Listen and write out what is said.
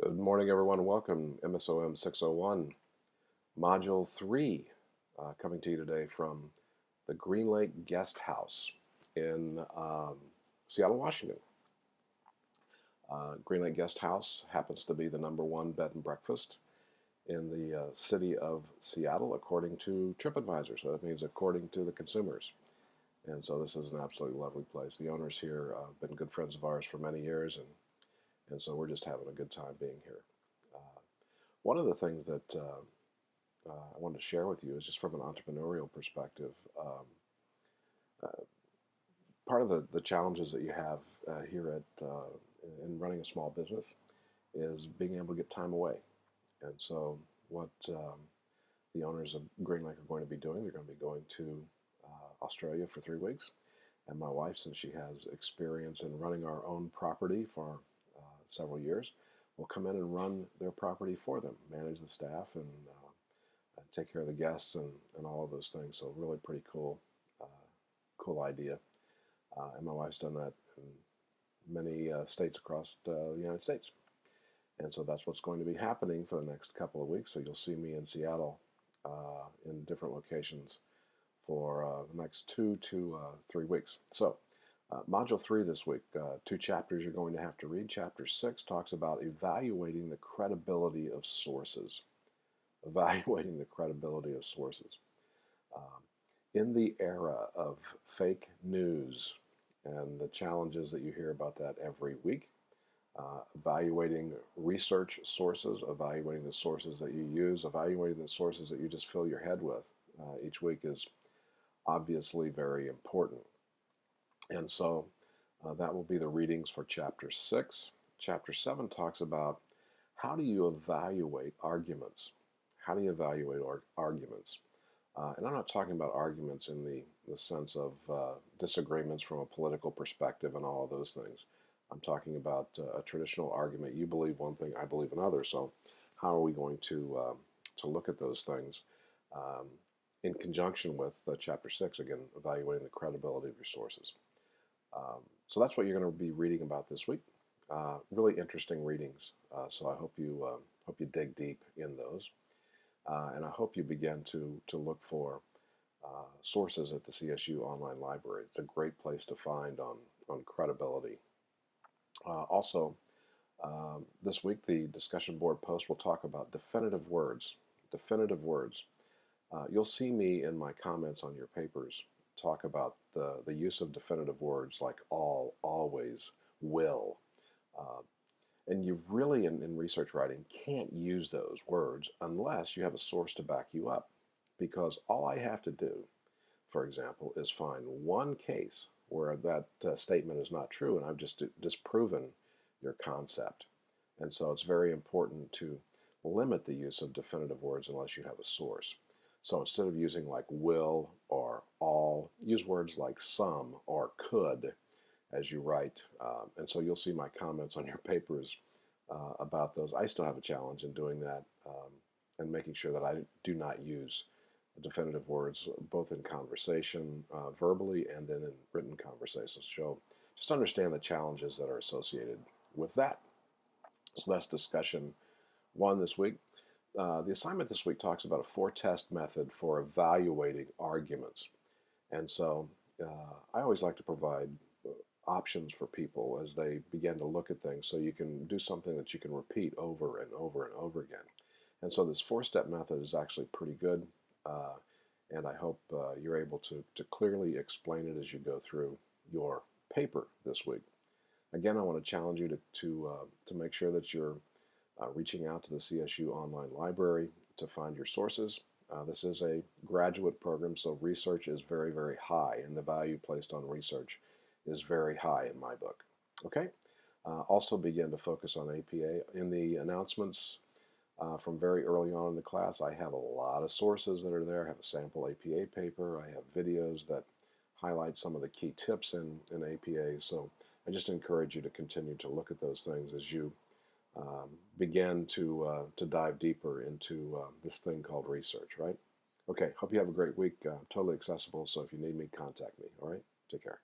Good morning, everyone. Welcome, MSOM 601, Module 3, coming to you today from the Green Lake Guest House in Seattle, Washington. Green Lake Guest House happens to be the #1 bed and breakfast in the city of Seattle, according to TripAdvisor. So that means according to the consumers. And so this is an absolutely lovely place. The owners here have been good friends of ours for many years, and so we're just having a good time being here. One of the things that I wanted to share with you is just from an entrepreneurial perspective. Part of the challenges that you have here in running a small business is being able to get time away. And so what the owners of Green Lake are going to be doing, they're going to be going to Australia for 3 weeks. And my wife, since she has experience in running our own property for several years, will come in and run their property for them, manage the staff, and take care of the guests and all of those things. So really pretty cool idea. And my wife's done that in many states across the United States. And so that's what's going to be happening for the next couple of weeks. So you'll see me in Seattle in different locations for the next 2 to 3 weeks. So Module 3 this week, 2 chapters you're going to have to read. Chapter 6 talks about evaluating the credibility of sources. Evaluating the credibility of sources. In the era of fake news and the challenges that you hear about that every week, evaluating research sources, evaluating the sources that you use, evaluating the sources that you just fill your head with each week is obviously very important. And so that will be the readings for Chapter 6. Chapter 7 talks about how do you evaluate arguments? How do you evaluate arguments? And I'm not talking about arguments in the sense of disagreements from a political perspective and all of those things. I'm talking about a traditional argument. You believe one thing, I believe another. So how are we going to look at those things in conjunction with Chapter 6, again, evaluating the credibility of your sources. So that's what you're going to be reading about this week. Really interesting readings. So I hope you dig deep in those. And I hope you begin to look for sources at the CSU online library. It's a great place to find on credibility. Also, this week the discussion board post will talk about definitive words. Definitive words. You'll see me in my comments on your papers talk about the use of definitive words like all, always, will. And you really, in research writing, can't use those words unless you have a source to back you up. Because all I have to do, for example, is find one case where that statement is not true, and I've just disproven your concept. And so it's very important to limit the use of definitive words unless you have a source. So instead of using like will or all, use words like some or could as you write. And so you'll see my comments on your papers about those. I still have a challenge in doing that and making sure that I do not use definitive words both in conversation, verbally, and then in written conversations. So just understand the challenges that are associated with that. So that's discussion 1 this week. The assignment this week talks about a 4-test method for evaluating arguments. And so I always like to provide options for people as they begin to look at things so you can do something that you can repeat over and over and over again. And so this 4-step method is actually pretty good, and I hope you're able to clearly explain it as you go through your paper this week. Again, I want to challenge you to make sure that you're reaching out to the CSU online library to find your sources. This is a graduate program, so research is very, very high, and the value placed on research is very high in my book. Okay? Also begin to focus on APA. In the announcements from very early on in the class, I have a lot of sources that are there. I have a sample APA paper. I have videos that highlight some of the key tips in APA. So I just encourage you to continue to look at those things as you begin to dive deeper into this thing called research, right? Okay, hope you have a great week. Totally accessible, so if you need me, contact me, all right? Take care.